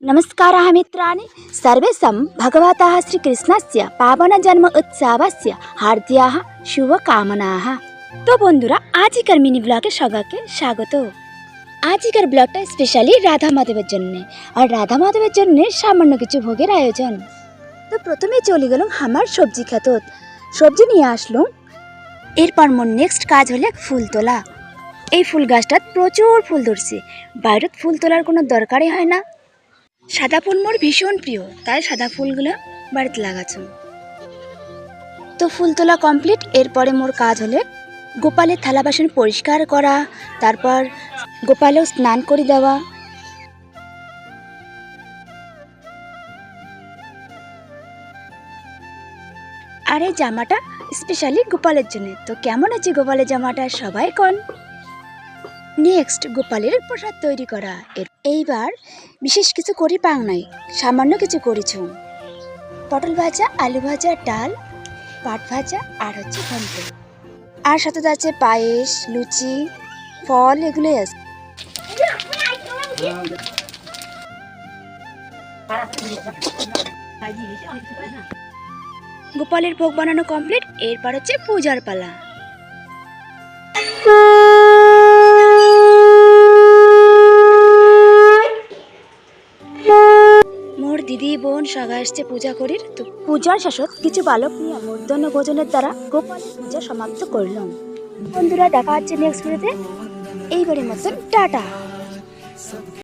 नमस्कारः मित्राणि सर्वेषां भगवतः श्रीकृष्णस्य पावनजन्म उत्सवस्य हार्दिक शुभकामनाः। तो बंधुरा आजिकार मिनी ब्लगे सबाइके स्वागत। आजिकार ब्लगटा स्पेशली राधा माधवेर जन्य और राधा माधवेर जन्य सामान्य किछु भोगेर आयोजन। तो प्रथमे चले गेलाम आमार सब्जी खेतत, सब्जी निये आसलाम। एरपर मोर नेक्स्ट काज हलो फुल तोला। এই ফুল গাছটাত প্রচুর ফুল ধরছে, বাইরেত ফুল তোলার কোনো দরকারই হয় না। সাদা ফুল মোর ভীষণ প্রিয়, তাই সাদা ফুলগুলো বাড়িতে লাগাচ্ছি। তো ফুল তোলা কমপ্লিট। এরপরে মোর কাজ হলে গোপালের থালা বাসন পরিষ্কার করা, তারপর গোপালেও স্নান করে দেওয়া। আর এই জামাটা স্পেশালি গোপালের জন্য। তো কেমন আছে গোপালের জামাটা সবাই কোন। নেক্সট গোপালের প্রসাদ তৈরি করা। এইবার বিশেষ কিছু করি পাং নাই, সামান্য কিছু করেছি। পটল ভাজা, আলু ভাজা, ডাল, পাট ভাজা আর হচ্ছে ঘন্ট। আর সাথে আছে পায়েস, লুচি, ফল, এগুলোই আছে। গোপালের ভোগ বানানো কমপ্লিট। এরপর হচ্ছে পূজার পালা। মোর দিদি বোন সবাই আসছে পূজা করির। তো পূজার শেষত কিছু বালক নিয়ে মূর্ধন্য ভোজনের দ্বারা গোপালের পূজা সমাপ্ত করলাম। বন্ধুরা দেখা হচ্ছে নেক্সট ভিডিওতে। এইবারের মতন টাটা।